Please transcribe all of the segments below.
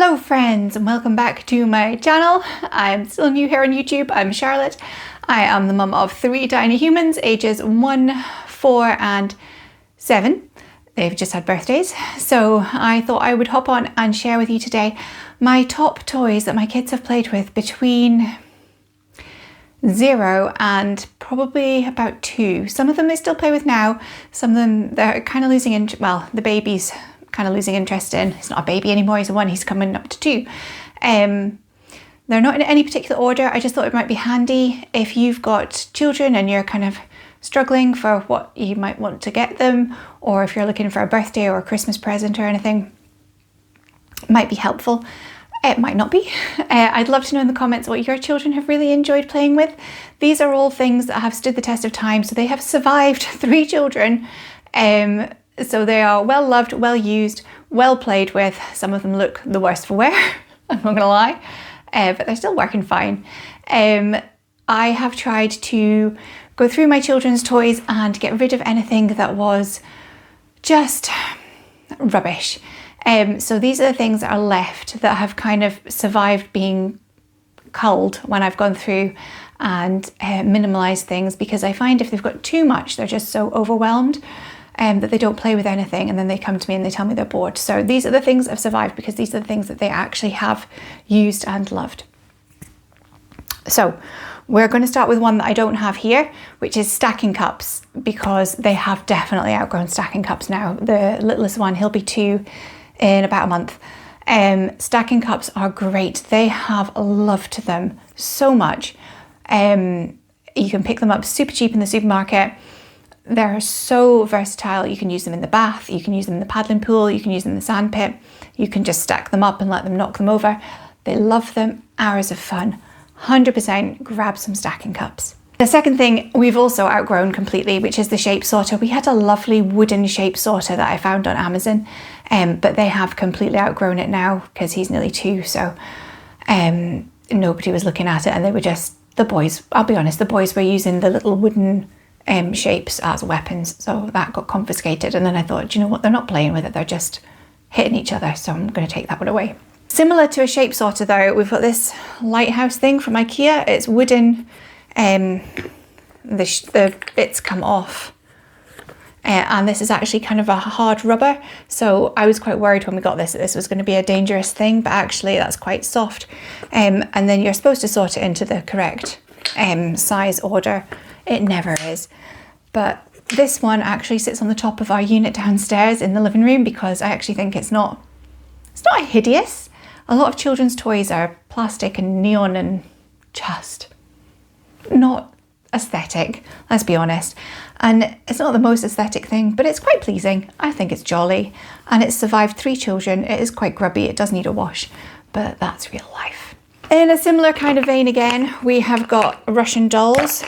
Hello friends and welcome back to my channel. I'm still new here on YouTube. I'm Charlotte. I am the mum of 3 tiny humans ages 1, 4 and 7. They've just had birthdays, so I thought I would hop on and share with you today my top toys that my kids have played with between 0 and probably about 2. Some of them they still play with now, some of them they're kind of losing the baby's kind of losing interest in. He's not a baby anymore, he's 1, he's coming up to 2. They're not in any particular order. I just thought it might be handy if you've got children and you're kind of struggling for what you might want to get them, or if you're looking for a birthday or a Christmas present or anything. It might be helpful. It might not be. I'd love to know in the comments what your children have really enjoyed playing with. These are all things that have stood the test of time, so they have survived 3 children. So they are well loved, well used, well played with. Some of them look the worst for wear, I'm not gonna lie, but they're still working fine. I have tried to go through my children's toys and get rid of anything that was just rubbish. So these are the things that are left that have kind of survived being culled when I've gone through and minimalised things, because I find if they've got too much, they're just so overwhelmed that they don't play with anything, and then they come to me and they tell me they're bored. So these are the things that have survived because these are the things that they actually have used and loved. So we're going to start with one that I don't have here, which is stacking cups, because they have definitely outgrown stacking cups now. The littlest one, he'll be 2 in about a month. Stacking cups are great. They have loved them so much. You can pick them up super cheap in the supermarket. They're so versatile. You can use them in the bath, you can use them in the paddling pool, you can use them in the sand pit, you can just stack them up and let them knock them over. They love them, hours of fun. 100% grab some stacking cups. The second thing we've also outgrown completely, which is the shape sorter. We had a lovely wooden shape sorter that I found on Amazon, but they have completely outgrown it now because he's nearly 2, so nobody was looking at it, and they were just, the boys, I'll be honest, the boys were using the little wooden shapes as weapons, so that got confiscated. And then I thought, do you know what, they're not playing with it, they're just hitting each other, so I'm going to take that one away. Similar to a shape sorter though, we've got this lighthouse thing from IKEA. It's wooden, the bits come off, and this is actually kind of a hard rubber, so I was quite worried when we got this that this was going to be a dangerous thing, but actually that's quite soft. And then you're supposed to sort it into the correct size order. It never is. But this one actually sits on the top of our unit downstairs in the living room, because I actually think it's not hideous. A lot of children's toys are plastic and neon and just not aesthetic, let's be honest. And it's not the most aesthetic thing, but it's quite pleasing. I think it's jolly, and it's survived 3 children. It is quite grubby, it does need a wash, but that's real life. In a similar kind of vein again, we have got Russian dolls.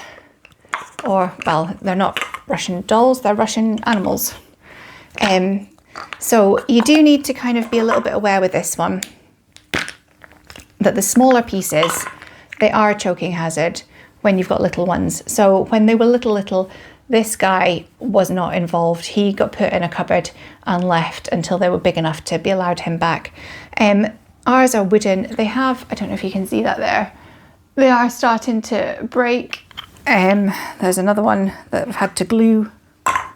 Or, well, they're not Russian dolls, they're Russian animals. So you do need to kind of be a little bit aware with this one that the smaller pieces, they are a choking hazard when you've got little ones. So when they were little, this guy was not involved. He got put in a cupboard and left until they were big enough to be allowed him back. Ours are wooden. They have, I don't know if you can see that there, they are starting to break. There's another one that I've had to glue.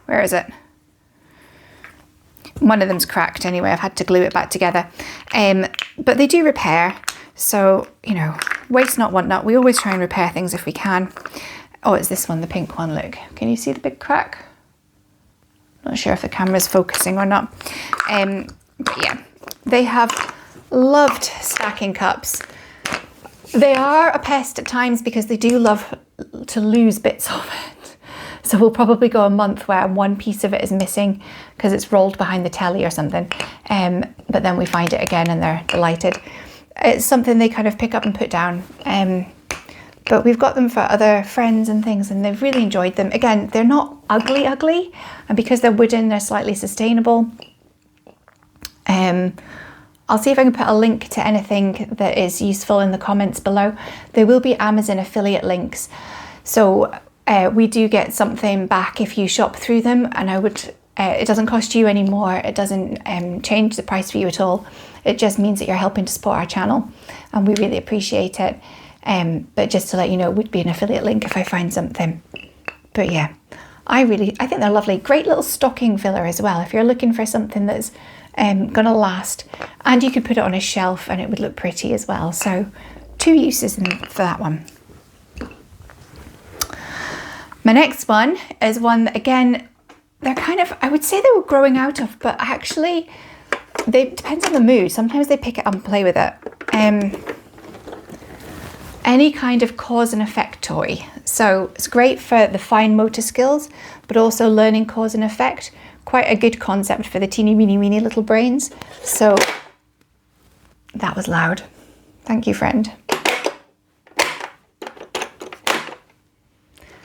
Where is it? One of them's cracked anyway. I've had to glue it back together. But they do repair. So, you know, waste not, want not. We always try and repair things if we can. Oh, it's this one, the pink one, look. Can you see the big crack? Not sure if the camera's focusing or not. But yeah, they have loved stacking cups. They are a pest at times because they do love to lose bits of it. So we'll probably go a month where one piece of it is missing because it's rolled behind the telly or something. But then we find it again and they're delighted. It's something they kind of pick up and put down. But we've got them for other friends and things, and they've really enjoyed them. Again, they're not ugly, and because they're wooden, they're slightly sustainable. I'll see if I can put a link to anything that is useful in the comments below. There will be Amazon affiliate links. So we do get something back if you shop through them, and I would It doesn't cost you any more. It doesn't change the price for you at all. It just means that you're helping to support our channel, and we really appreciate it. But just to let you know, it would be an affiliate link if I find something. But yeah, I think they're lovely. Great little stocking filler as well. If you're looking for something that's gonna last, and you could put it on a shelf and it would look pretty as well. So 2 uses for that one. My next one is one that, again, they're kind of, I would say they were growing out of, but actually it depends on the mood. Sometimes they pick it up and play with it. Any kind of cause and effect toy. So it's great for the fine motor skills, but also learning cause and effect. Quite a good concept for the teeny weeny little brains. So that was loud. Thank you, friend.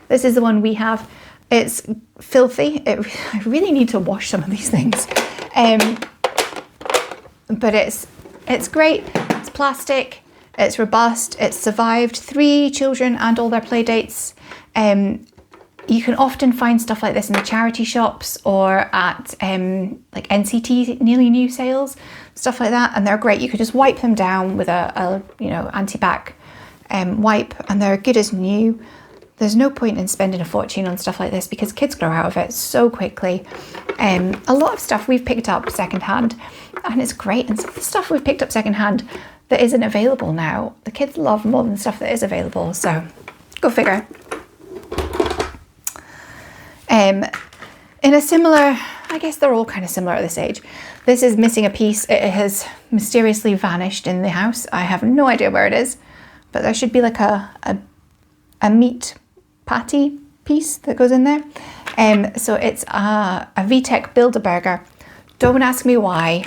This is the one we have. It's filthy. I really need to wash some of these things. But it's great. It's plastic. It's robust. It's survived 3 children and all their play dates. You can often find stuff like this in the charity shops or at like NCT nearly new sales, stuff like that, and they're great. You could just wipe them down with a anti-bac wipe, and they're good as new. There's no point in spending a fortune on stuff like this because kids grow out of it so quickly. A lot of stuff we've picked up secondhand, and it's great. And some of the stuff we've picked up secondhand that isn't available now, the kids love more than the stuff that is available. So go figure. In a similar, I guess they're all kind of similar at this age. This is missing a piece. It has mysteriously vanished in the house. I have no idea where it is, but there should be like a meat patty piece that goes in there. So it's a VTech Build-A-Burger. Don't ask me why.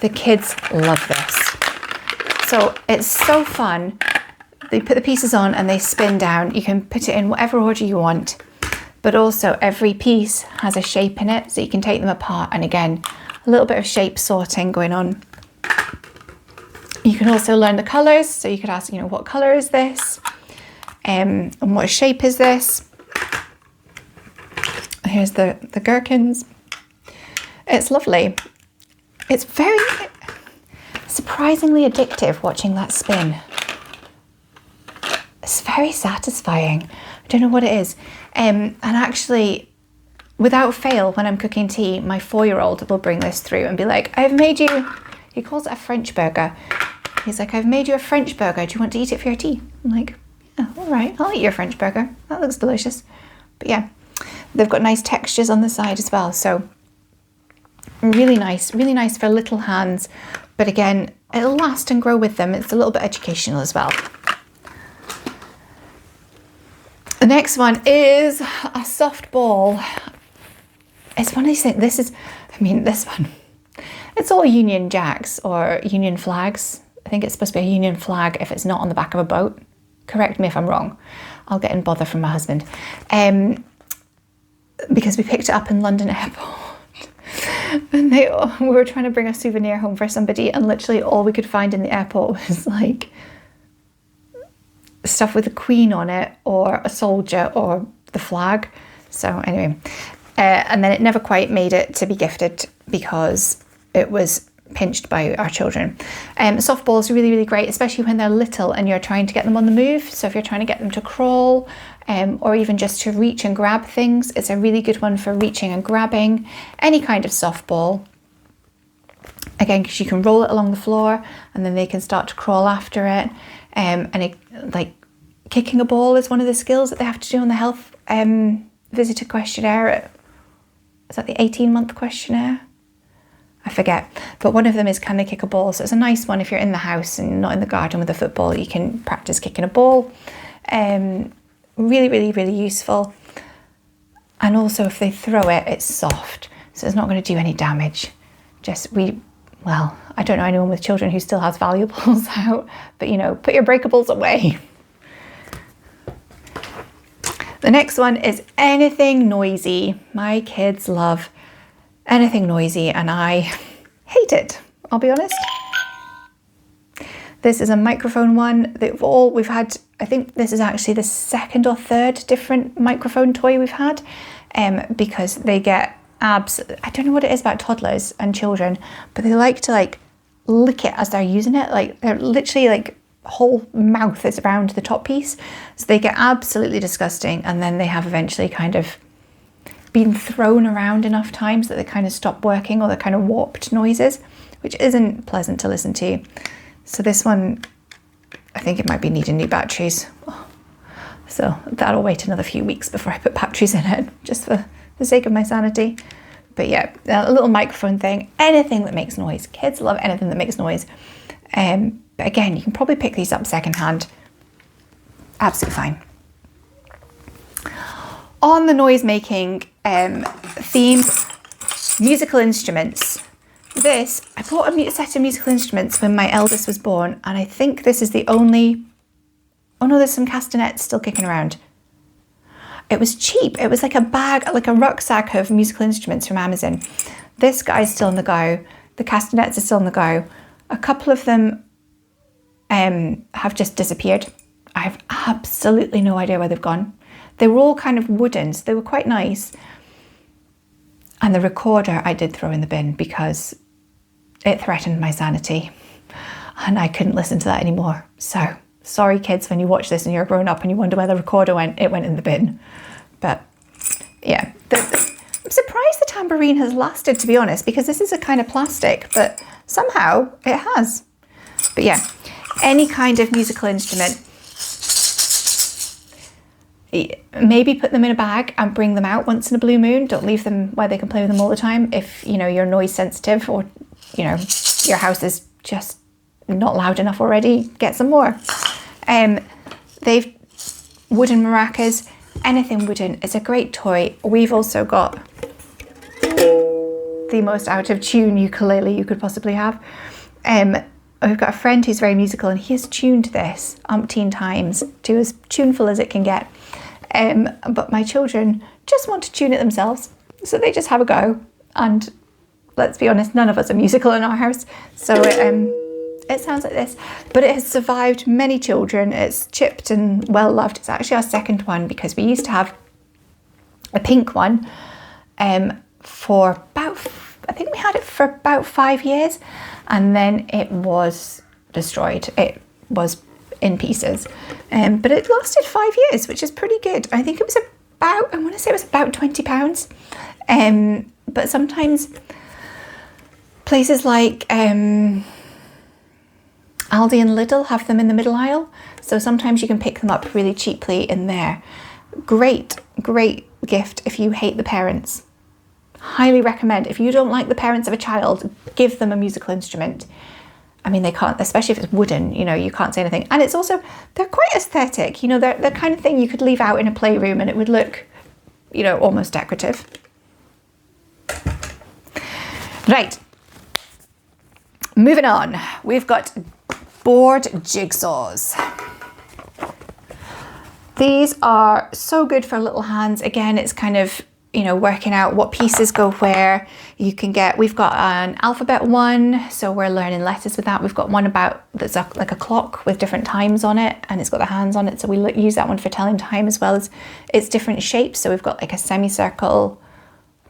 The kids love this. So it's so fun. They put the pieces on and they spin down. You can put it in whatever order you want, but also every piece has a shape in it, so you can take them apart. And again, a little bit of shape sorting going on. You can also learn the colours. So you could ask, what colour is this? And what shape is this? Here's the gherkins. It's lovely. It's very surprisingly addictive watching that spin. It's very satisfying. I don't know what it is. And actually, without fail, when I'm cooking tea, my 4-year-old will bring this through and be like, I've made you, he calls it a French burger. He's like, I've made you a French burger. Do you want to eat it for your tea? I'm like, yeah, all right, I'll eat your French burger. That looks delicious. But yeah, they've got nice textures on the side as well. So really nice for little hands. But again, it'll last and grow with them. It's a little bit educational as well. The next one is a soft ball. It's one of these things. This one. It's all Union Jacks or Union flags. I think it's supposed to be a Union flag if it's not on the back of a boat. Correct me if I'm wrong. I'll get in bother from my husband. Because we picked it up in London Airport. And we were trying to bring a souvenir home for somebody, and literally all we could find in the airport was like stuff with the Queen on it or a soldier or the flag. So anyway, and then it never quite made it to be gifted because it was pinched by our children. Softballs are really, really great, especially when they're little and you're trying to get them on the move. So if you're trying to get them to crawl or even just to reach and grab things, it's a really good one for reaching and grabbing any kind of softball. Again, because you can roll it along the floor and then they can start to crawl after it. Like kicking a ball is one of the skills that they have to do on the health visitor questionnaire. Is that the 18-month questionnaire? I forget, but one of them is can they kick a ball? So it's a nice one if you're in the house and not in the garden with a football. You can practice kicking a ball. Really, really, really useful. And also if they throw it, it's soft, so it's not going to do any damage. I don't know anyone with children who still has valuables out, but put your breakables away. The next one is anything noisy. My kids love anything noisy and I hate it, I'll be honest. This is a microphone one. We've had, I think this is actually the second or third different microphone toy we've had, because they get I don't know what it is about toddlers and children, but they like to like lick it as they're using it. Like they're literally like whole mouth is around the top piece. So they get absolutely disgusting, and then they have eventually kind of been thrown around enough times that they kind of stop working, or they're kind of warped noises, which isn't pleasant to listen to. So this one, I think it might be needing new batteries. So that'll wait another few weeks before I put batteries in it, just for the sake of my sanity. But yeah, a little microphone thing, anything that makes noise. Kids love anything that makes noise. But again, you can probably pick these up secondhand. Absolutely fine. On the noise making theme, musical instruments. I bought a set of musical instruments when my eldest was born, and I think this is the only, oh no, there's some castanets still kicking around. It was cheap. It was like a bag, like a rucksack of musical instruments from Amazon. This guy's still on the go. The castanets are still on the go. A couple of them have just disappeared. I have absolutely no idea where they've gone. They were all kind of wooden, so they were quite nice. And the recorder I did throw in the bin because it threatened my sanity and I couldn't listen to that anymore. So sorry kids, when you watch this and you're grown up and you wonder where the recorder went, it went in the bin. But yeah, I'm surprised the tambourine has lasted, to be honest, because this is a kind of plastic, but somehow it has. But yeah, any kind of musical instrument, maybe put them in a bag and bring them out once in a blue moon. Don't leave them where they can play with them all the time. If you know you're noise sensitive, or you know your house is just not loud enough already, get some more. They've wooden maracas, anything wooden is a great toy. We've also got the most out of tune ukulele you could possibly have. We've got a friend who's very musical, and he has tuned this umpteen times to as tuneful as it can get. But my children just want to tune it themselves, so they just have a go. And let's be honest, none of us are musical in our house, so it sounds like this. But it has survived many children. It's chipped and well loved. It's actually our second one, because we used to have a pink one for about, I think we had it for about 5 years, and then it was destroyed. It was in pieces, but it lasted 5 years, which is pretty good. I think it was about, I want to say it was about £20. But sometimes places like Aldi and Lidl have them in the middle aisle, so sometimes you can pick them up really cheaply in there. Great gift if you hate the parents. Highly recommend. If you don't like the parents of a child, give them a musical instrument. I mean, they can't, especially if it's wooden, you know, you can't say anything. And it's also, they're quite aesthetic, you know, they're the kind of thing you could leave out in a playroom and it would look, you know, almost decorative. Right, moving on. We've got board jigsaws. These are so good for little hands. Again, it's kind of, you know, working out what pieces go where. You can get, we've got an alphabet one, so we're learning letters with that. We've got one that's like a clock with different times on it, and it's got the hands on it, so we use that one for telling time, as well as its different shapes. So we've got like a semicircle,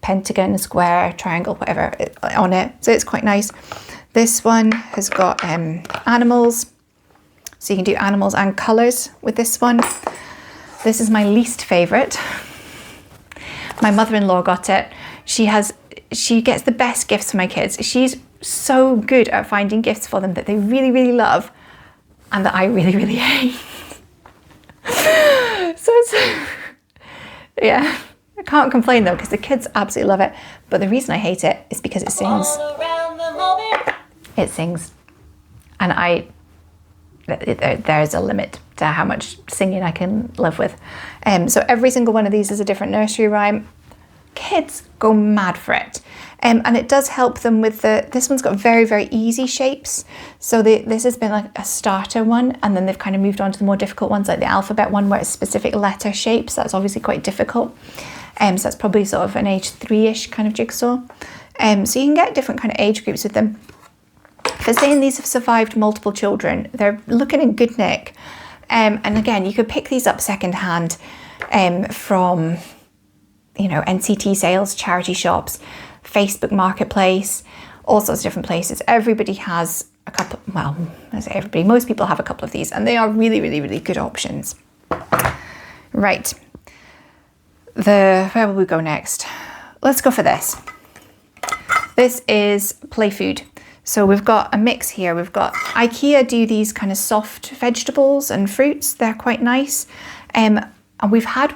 pentagon, square, triangle, whatever on it, so it's quite nice. This one has got animals, so you can do animals and colours with this one. This is my least favourite. My mother-in-law got it. She gets the best gifts for my kids. She's so good at finding gifts for them that they really, really love and that I really, really hate. So it's, yeah, I can't complain though, because the kids absolutely love it. But the reason I hate it is because it sings. It sings. And there's a limit to how much singing I can live with. So every single one of these is a different nursery rhyme. Kids go mad for it. And it does help them with this one's got very, very easy shapes. So this has been like a starter one, and then they've kind of moved on to the more difficult ones, like the alphabet one, where it's specific letter shapes. That's obviously quite difficult. So that's probably sort of an age 3-ish kind of jigsaw. So you can get different kind of age groups with them. For saying these have survived multiple children, they're looking in good nick. And again, you could pick these up secondhand from NCT sales, charity shops, Facebook Marketplace, all sorts of different places. Everybody has a couple, well, I say everybody, most people have a couple of these, and they are really, really, really good options. Right. Where will we go next? Let's go for this. This is play food. So we've got a mix here. We've got IKEA do these kind of soft vegetables and fruits. They're quite nice. And we've had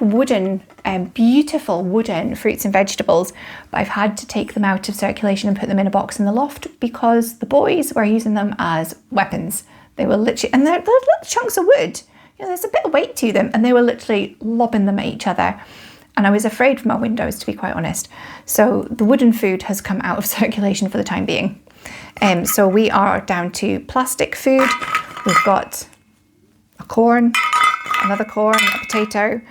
beautiful wooden fruits and vegetables, but I've had to take them out of circulation and put them in a box in the loft because the boys were using them as weapons. They were literally, and they're little chunks of wood. There's a bit of weight to them, and they were literally lobbing them at each other. And I was afraid for my windows, to be quite honest. So the wooden food has come out of circulation for the time being. So we are down to plastic food. We've got a corn, another corn, a potato,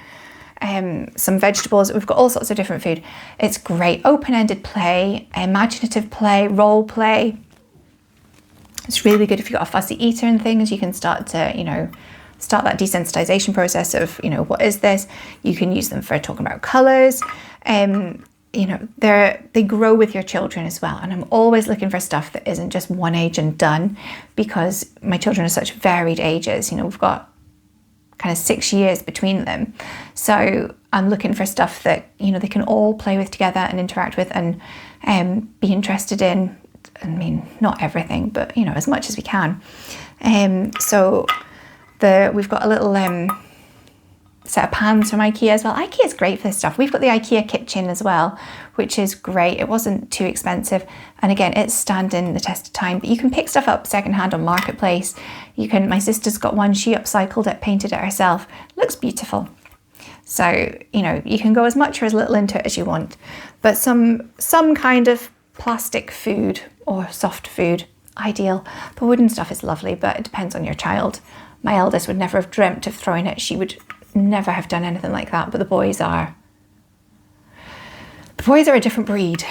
some vegetables. We've got all sorts of different food. It's great. Open-ended play, imaginative play, role play. It's really good if you've got a fussy eater and things. You can start to, start that desensitization process of, what is this? You can use them for talking about colours. They grow with your children as well. And I'm always looking for stuff that isn't just one age and done, because my children are such varied ages. We've got kind of 6 years between them. So I'm looking for stuff that, they can all play with together and interact with and be interested in. I mean, not everything, but, as much as we can. We've got a little set of pans from IKEA as well. IKEA is great for this stuff. We've got the IKEA kitchen as well, which is great. It wasn't too expensive. And again, it's standing the test of time, but you can pick stuff up secondhand on Marketplace. My sister's got one, she upcycled it, painted it herself. Looks beautiful. So, you can go as much or as little into it as you want, but some kind of plastic food or soft food, ideal. The wooden stuff is lovely, but it depends on your child. My eldest would never have dreamt of throwing it. She would never have done anything like that, but the boys are a different breed.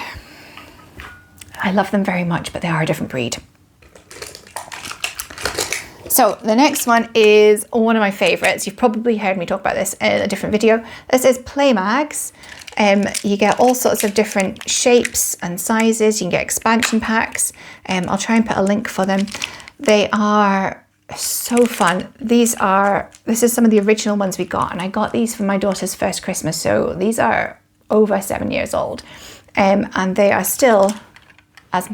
I love them very much, but they are a different breed. So the next one is one of my favorites. You've probably heard me talk about this in a different video. This is Playmags. You get all sorts of different shapes and sizes. You can get expansion packs. I'll try and put a link for them. They are so fun. This is some of the original ones we got, and I got these for my daughter's first Christmas, so these are over 7 years old, and they are still as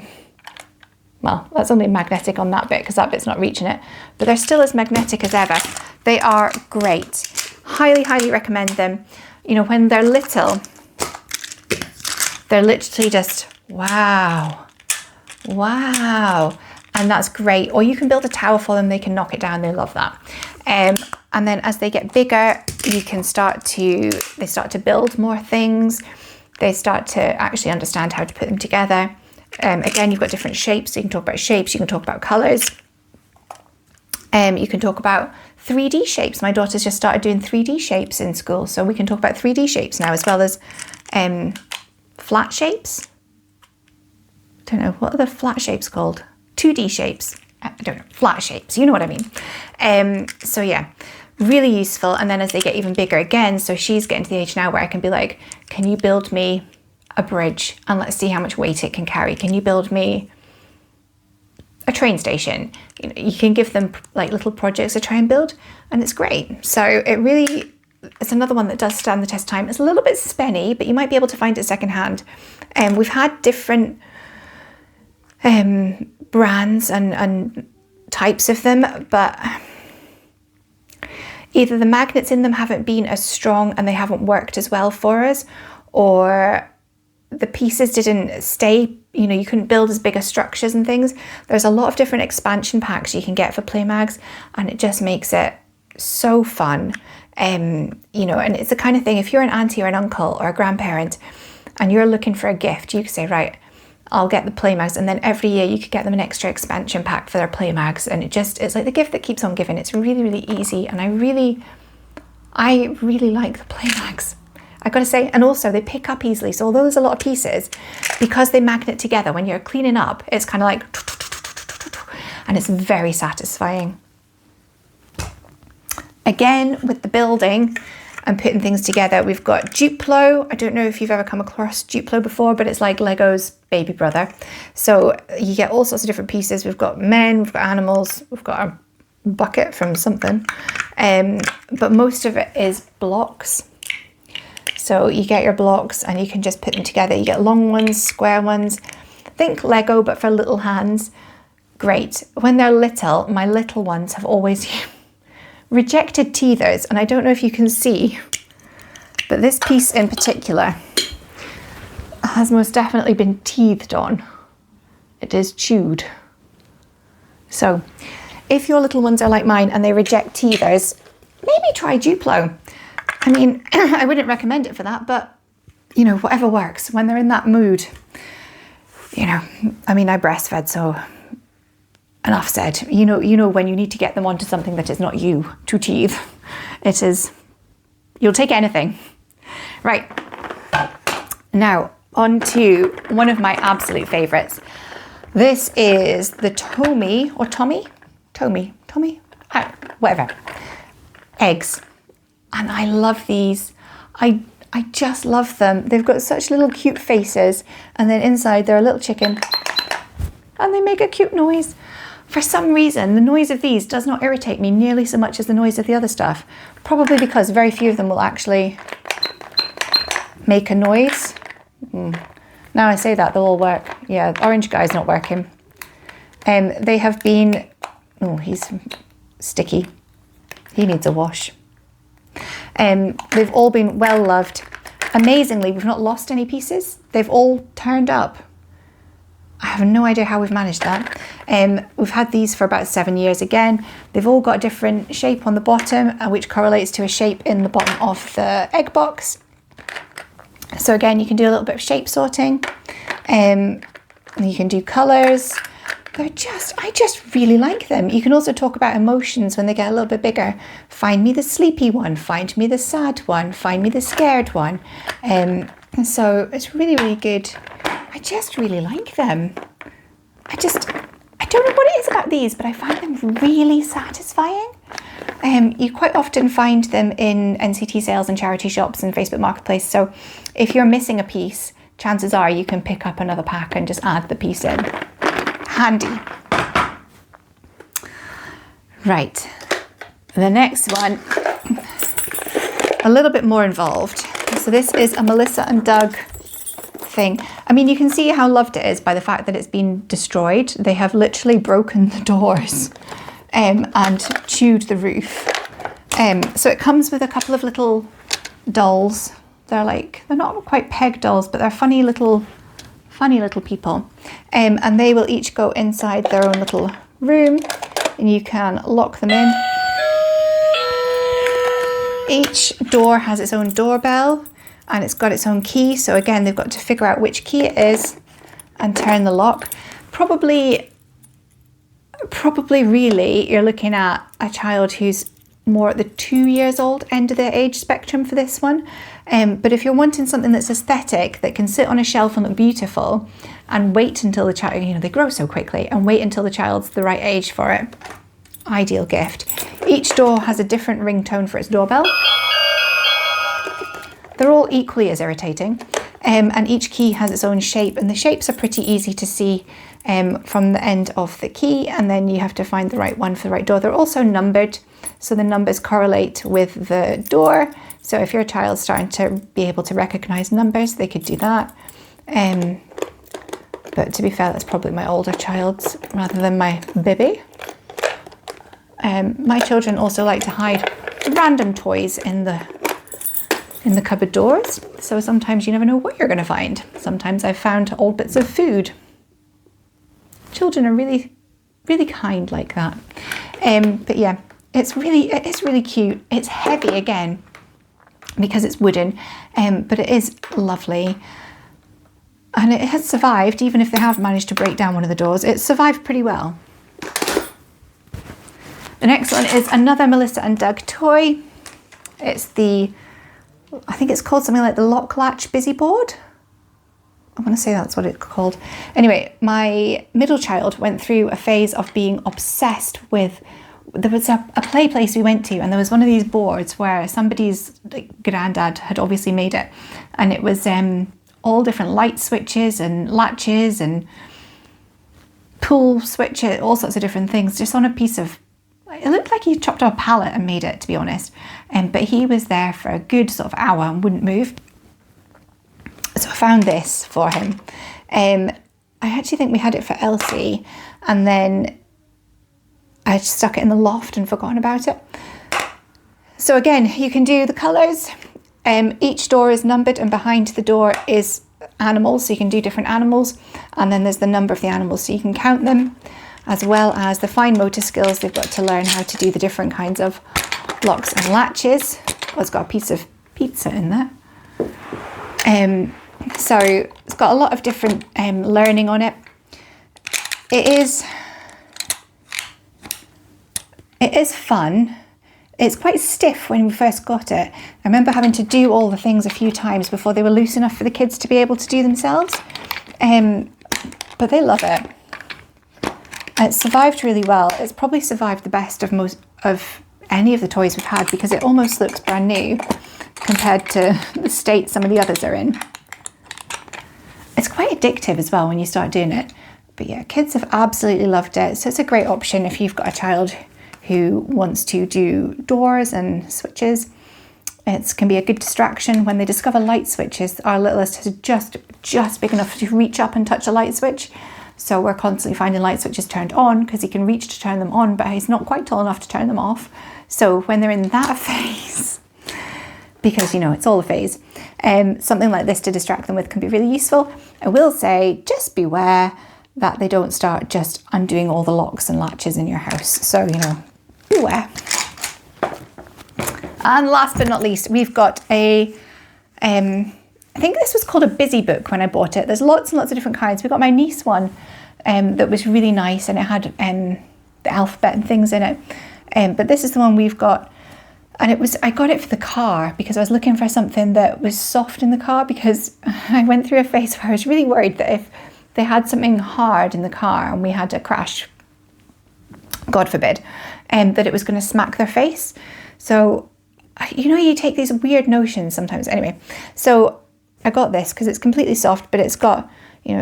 well, that's only magnetic on that bit because that bit's not reaching it, but they're still as magnetic as ever. They are great. Highly recommend them. When they're little, they're literally just wow, and that's great. Or you can build a tower for them, they can knock it down, they love that. And then as they get bigger, they start to build more things. They start to actually understand how to put them together. Again, you've got different shapes, so you can talk about shapes, you can talk about colours. You can talk about 3D shapes. My daughter's just started doing 3D shapes in school, so we can talk about 3D shapes now, as well as flat shapes. I don't know, what are the flat shapes called? 2D shapes. I don't know, flat shapes, you know what I mean. So yeah, really useful. And then as they get even bigger again, so she's getting to the age now where I can be like, can you build me a bridge and let's see how much weight it can carry? Can you build me a train station? You can give them like little projects to try and build, and it's great. So it's another one that does stand the test of time. It's a little bit spenny, but you might be able to find it secondhand. We've had different brands and types of them, but either the magnets in them haven't been as strong and they haven't worked as well for us, or the pieces didn't stay, you couldn't build as big as structures and things. There's a lot of different expansion packs you can get for Playmags, and it just makes it so fun. And it's the kind of thing, if you're an auntie or an uncle or a grandparent and you're looking for a gift, you could say, right, I'll get the Playmags, and then every year you could get them an extra expansion pack for their Playmags, and it's like the gift that keeps on giving. It's really easy, and I really like the Playmags, I gotta say. And also they pick up easily, so although there's a lot of pieces, because they magnet together, when you're cleaning up, it's kind of like, and it's very satisfying. Again, with the building, and putting things together. We've got Duplo. I don't know if you've ever come across Duplo before, but it's like Lego's baby brother. So you get all sorts of different pieces. We've got men, we've got animals, we've got a bucket from something. But most of it is blocks. So you get your blocks and you can just put them together. You get long ones, square ones. Think Lego, but for little hands. Great. When they're little, my little ones have always rejected teethers. And I don't know if you can see, but this piece in particular has most definitely been teethed on. It is chewed. So if your little ones are like mine and they reject teethers, maybe try Duplo. I mean, I wouldn't recommend it for that, but you know, whatever works when they're in that mood. You know, I mean, I breastfed, so enough said. You know when you need to get them onto something that is not you to teeth. It is, you'll take anything. Right. Now, on to one of my absolute favorites. This is the Tommy, whatever, eggs. And I love these. I just love them. They've got such little cute faces, and then inside they're a little chicken and they make a cute noise. For some reason, the noise of these does not irritate me nearly so much as the noise of the other stuff. Probably because very few of them will actually make a noise. Now I say that, they'll all work. Yeah, orange guy's not working. They have been, oh, he's sticky. He needs a wash. They've all been well loved. Amazingly, we've not lost any pieces. They've all turned up. I have no idea how we've managed that. We've had these for about 7 years again. They've all got a different shape on the bottom, which correlates to a shape in the bottom of the egg box. So again, you can do a little bit of shape sorting. And you can do colours. I just really like them. You can also talk about emotions when they get a little bit bigger. Find me the sleepy one, find me the sad one, find me the scared one. And so it's really, really good. I just really like them. I don't know what it is about these, but I find them really satisfying. You quite often find them in NCT sales and charity shops and Facebook Marketplace. So if you're missing a piece, chances are you can pick up another pack and just add the piece in. Handy. Right, the next one, a little bit more involved. So this is a Melissa and Doug thing. I mean, you can see how loved it is by the fact that it's been destroyed. They have literally broken the doors and chewed the roof. So it comes with a couple of little dolls. They're not quite peg dolls, but they're funny little people. And they will each go inside their own little room, and you can lock them in. Each door has its own doorbell, and it's got its own key. So again, they've got to figure out which key it is and turn the lock. Probably really, you're looking at a child who's more at the 2 years old end of the age spectrum for this one. But if you're wanting something that's aesthetic, that can sit on a shelf and look beautiful, and wait until the child, they grow so quickly, and wait until the child's the right age for it, ideal gift. Each door has a different ringtone for its doorbell. They're all equally as irritating, and each key has its own shape, and the shapes are pretty easy to see from the end of the key, and then you have to find the right one for the right door. They're also numbered, so the numbers correlate with the door. So if your child's starting to be able to recognize numbers, they could do that. But to be fair, that's probably my older child's rather than my baby. My children also like to hide random toys in the cupboard doors. So sometimes you never know what you're going to find. Sometimes I've found old bits of food. Children are really, really kind like that. But yeah, it is really cute. It's heavy again because it's wooden, but it is lovely. And it has survived, even if they have managed to break down one of the doors, it's survived pretty well. The next one is another Melissa and Doug toy. It's I think it's called something like the Lock Latch Busy Board. I want to say that's what it's called. Anyway, my middle child went through a phase of being obsessed with there was a play place we went to, and there was one of these boards where somebody's granddad had obviously made it, and it was all different light switches and latches and pool switches, all sorts of different things, just on a piece of, it looked like he chopped off a pallet and made it, to be honest. But he was there for a good sort of hour and wouldn't move. So I found this for him. I actually think we had it for Elsie, and then I just stuck it in the loft and forgotten about it. So again, you can do the colours. Each door is numbered, and behind the door is animals, so you can do different animals, and then there's the number of the animals, so you can count them, as well as the fine motor skills. They've got to learn how to do the different kinds of locks and latches. Oh, it's got a piece of pizza in there. So it's got a lot of different learning on it. It is fun. It's quite stiff when we first got it. I remember having to do all the things a few times before they were loose enough for the kids to be able to do themselves. But they love it. It survived really well. It's probably survived the best of any of the toys we've had, because it almost looks brand new compared to the state some of the others are in. It's quite addictive as well when you start doing it. But yeah, kids have absolutely loved it. So it's a great option if you've got a child who wants to do doors and switches. It can be a good distraction when they discover light switches. Our littlest is just big enough to reach up and touch a light switch. So we're constantly finding light switches turned on because he can reach to turn them on, but he's not quite tall enough to turn them off. So when they're in that phase, because it's all a phase, something like this to distract them with can be really useful. I will say, just beware that they don't start just undoing all the locks and latches in your house. So, beware. And last but not least, we've got I think this was called a Busy Book when I bought it. There's lots and lots of different kinds. We got my niece one that was really nice, and it had the alphabet and things in it. But this is the one we've got. And I got it for the car because I was looking for something that was soft in the car, because I went through a phase where I was really worried that if they had something hard in the car and we had a crash, God forbid, that it was going to smack their face. So, you take these weird notions sometimes. Anyway, so I got this because it's completely soft, but it's got,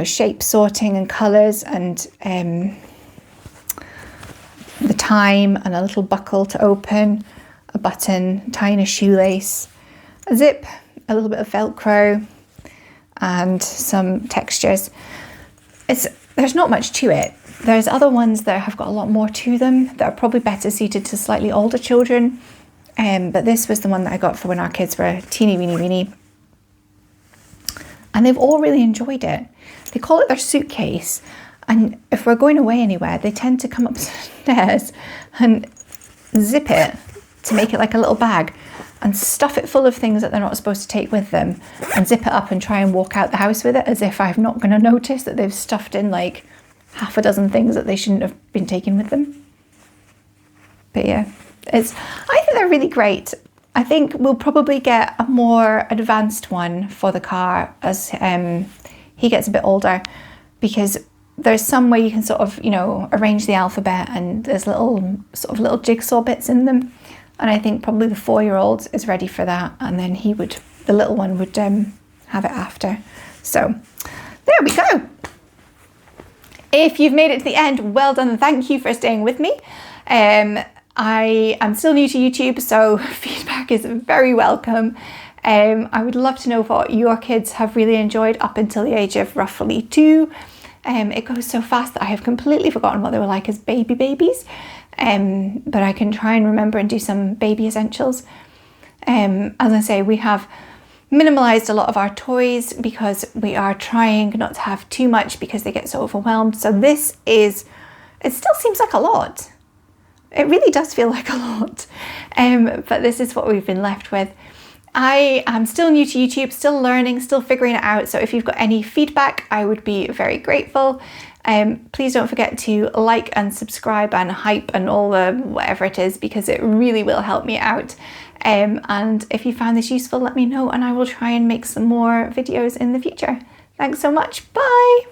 shape sorting and colours and the time and a little buckle to open, a button, tying a shoelace, a zip, a little bit of Velcro, and some textures. There's not much to it. There's other ones that have got a lot more to them that are probably better suited to slightly older children. But this was the one that I got for when our kids were teeny weeny. And they've all really enjoyed it. They call it their suitcase. And if we're going away anywhere, they tend to come upstairs and zip it to make it like a little bag and stuff it full of things that they're not supposed to take with them, and zip it up and try and walk out the house with it as if I'm not going to notice that they've stuffed in like half a dozen things that they shouldn't have been taking with them. But yeah, I think they're really great. I think we'll probably get a more advanced one for the car as he gets a bit older, because there's some way you can sort of, arrange the alphabet, and there's little jigsaw bits in them. And I think probably the 4-year-old is ready for that, and then the little one would have it after. So there we go. If you've made it to the end, well done. Thank you for staying with me. I am still new to YouTube, so feedback is very welcome. I would love to know what your kids have really enjoyed up until the age of roughly 2. It goes so fast that I have completely forgotten what they were like as babies. But I can try and remember and do some baby essentials. As I say, we have minimalised a lot of our toys because we are trying not to have too much because they get so overwhelmed. So it still seems like a lot. It really does feel like a lot. But this is what we've been left with. I am still new to YouTube, still learning, still figuring it out. So if you've got any feedback, I would be very grateful. Please don't forget to like and subscribe and hype and all the whatever it is, because it really will help me out. And if you found this useful, let me know and I will try and make some more videos in the future. Thanks so much. Bye.